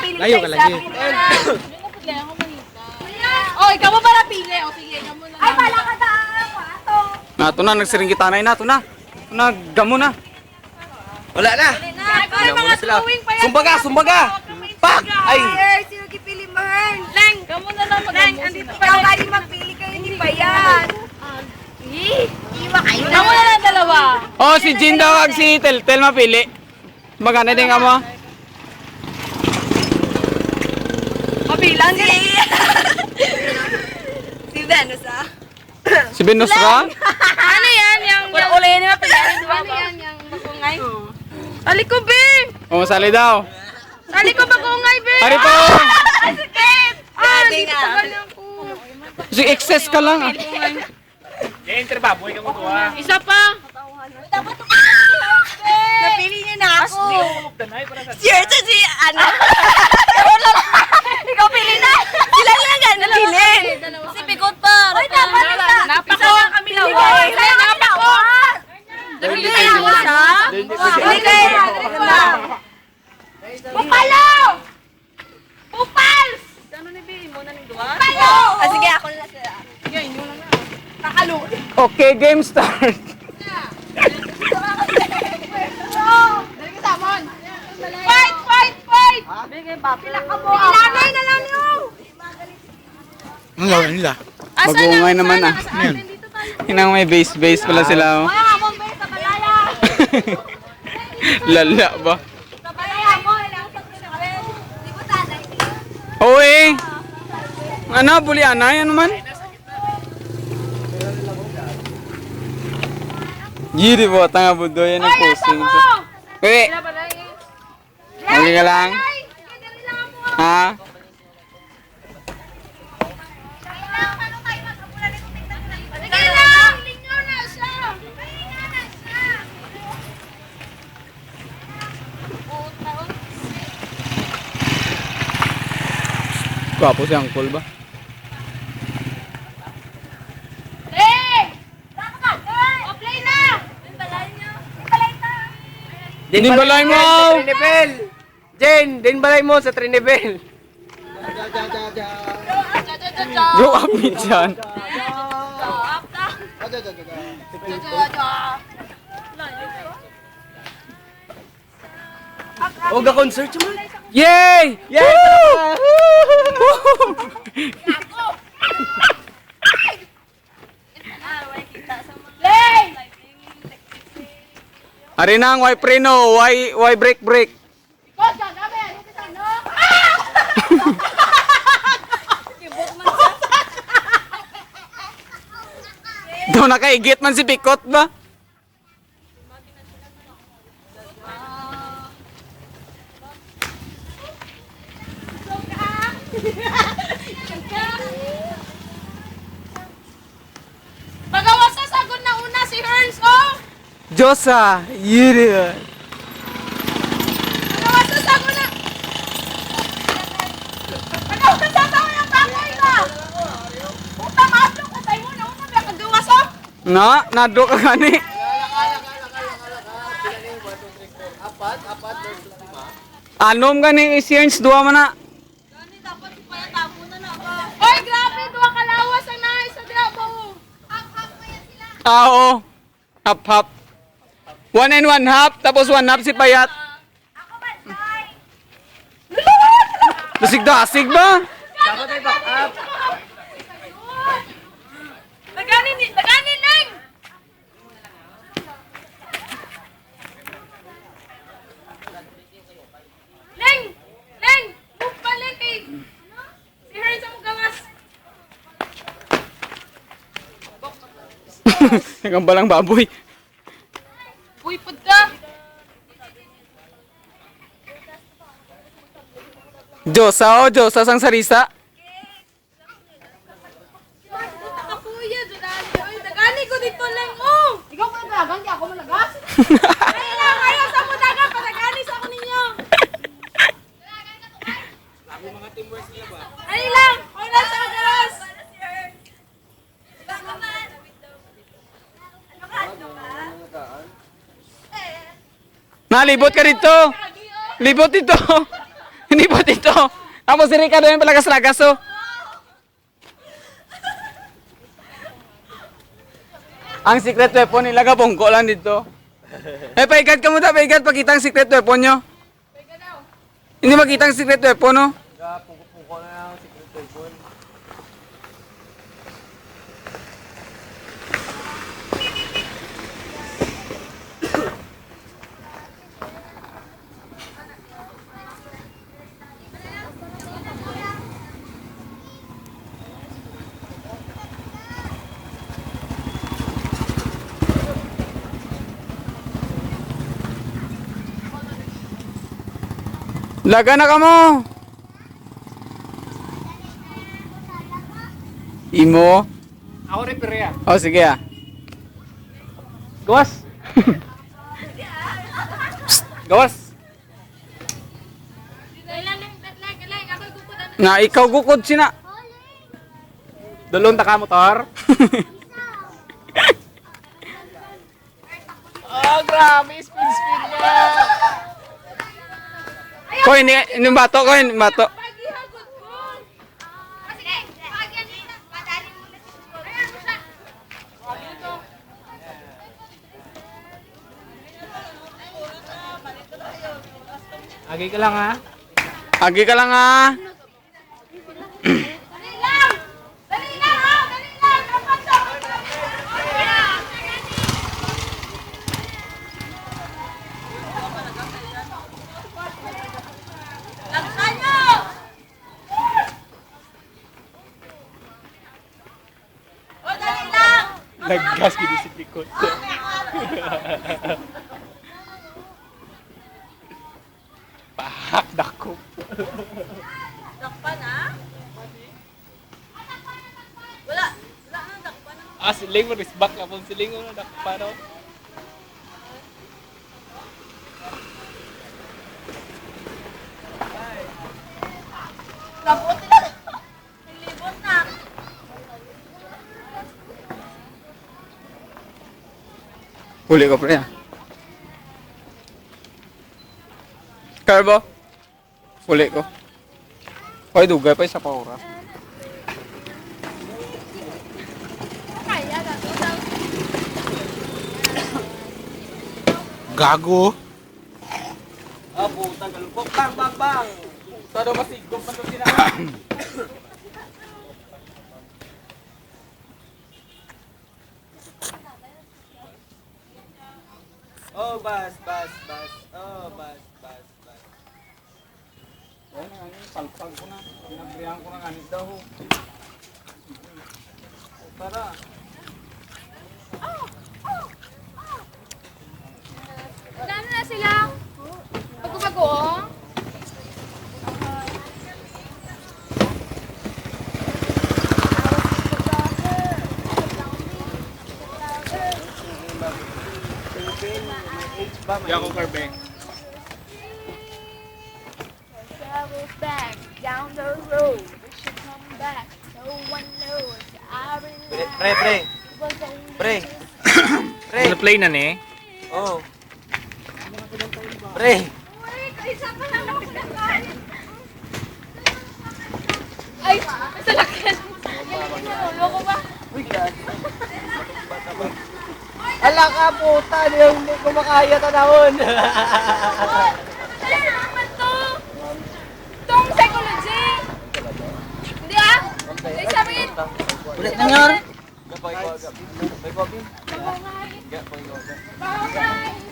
pili Layo ka lagi. Oh, ikaw mo ba napili? O sige, ikaw mo na. Ay, pala ka na. Nato na, nagsiringgitanay na, ito na. Naggamo na. Wala na. Ikaw mga sila. tuwing pa yan. Sumbaga, sumbaga. Pak! Ay! Sino kipili mo, Hern? Leng, ikaw mo na lang mag-amusin. Andito pa. Ikaw galing magpili kayo ni Bayan. Iwa kayo. Ikaw mo na lang dalawa. Oh, si Jin daw ag si Tel mapili. Magana din ka mo. Mabilang si... si Venus, ah. Si Venus ka? Ano yan? Yung... Uli yan yung mapili. Ano yan? Yung magungay? Ali ko, be! O, sali daw. Ali ko magungay, be! Hari po! Ay, sakit! Ah, dito pa ganyan ko. Si excess ka lang. ah. Isa pa. Napili niya na ako. Sure to si ano? Ikaw pili na. Sila lang nga napili. Si Pikot pa. Oy, dapat isa. Napako. Kami lang. Napako. Napili kayo siya. Napili kayo. Pupalo! Pupals! Ano ni Bili mo na ng duwa? Pupalo! Ah, sige, ako na sila. Sige, inyo lang na. Nakalo. Okay, game start. Fight! Fight! Fight! Pila ka mo. Ilanay na lang yun. Ang lawan nila. Magungay naman ah. Hinang may base pala sila. Oh. Mga hamon ba sa balaya? Lala ba? Sa balaya mo, ilang sa pinakabel. Di ko tanay. Oy! Ano, bulianay? Ano man? Giri po, tanga budo yan ang posing. Uy! Lagi ka lang? Ha? Gwapo si Uncle ba? Din balay mo! Trinibel! Jen, din balay mo sa Trinibel. Grow up me dyan. O, ga-concert mo. Yay! Yay! Ari nang, why preno? Why break? Daw nakaigit man si Pikot ba? Magawas sa sagon na una si Herns, oh! Diyosa! Yiri! Magawas sa sagon na... Magawas sa sagon na kakoy ka! Puta, maadlo ka tayo mo na una, may kagawas, oh! Nado ka gani. Anom gani isiyens, duwa man na. Oy, grabe, duwa kalawas ang nahay sa grabo. Hap-hap pa yan sila. Oo. Hap. 1 and 1 half, tapos 1 half si Payat. Ako ba, Day? Dasig ba? Dapat ay back up. Naganin, Leng! Leng! Bukbalik kay... Si Herns ang gawas. Ikaw balang baboy. Uy, pud ka! Diyosa sang sarisa. Nakakuya, Jodani. Uy, nagani ko dito, Leng, oh! Ikaw mo naglagan, di ako malagas? Ayaw sa mo dagan, patagani sa ako ninyo. Ay lang! Ay lang sa madalas! Nalibot ka dito. Libot dito. Hindi po dito. Tapos si Ricardo yung palagas-lagas oh. Ang secret weapon nila gabongko lang dito. Eh, paigad ka muna, paigad. Pakita ang secret weapon nyo. Hindi makita ang secret weapon, no? Puko na lang ang secret weapon. Laga na ka mo. Imo. Ako rin pero yan. Oh, sige ah. Gawas! Gawas! Na ikaw gukod sina. Dulong ta ka motor. Oh, grabe! Spin nga! Ko ini bato ko ini bato. Agi ka lang ha. Agi ka lang ah. Naggas gini si Pikot. Pahak dako. Dakpan ah? Wala nang dakpan. Ah, siling mo risbak na pong siling mo na dakparo. Labot nila. Nilibot na. Huli ko pre. Carbo. Huli ko. Hoy dugay pa isa pa oras. Gago. Ah, puta galupok. Bang, bang, bang. Todo masigom pa to sila. Oh, bas, bas, bas. Oh, bas, bas, bas. Ay na ani palpag ko na. Pinabrihan ko na ganit daw. Tara. Gano'n na sila? Bago-bago oh. Yaku Karbe. Travel back down the road. We should come back. No one knows. I Pre, pre. was only Pre. just Pre. Play na ni? Oh. Pre. Isa pa lang ako pinakain. Ay, masalakin. Loko ba? Ala ka puta, hindi ko makaya tanahon. Ano naman to? Tong psychology. Hindi ah? Ay, sabihin. Ulit na nga. Bye.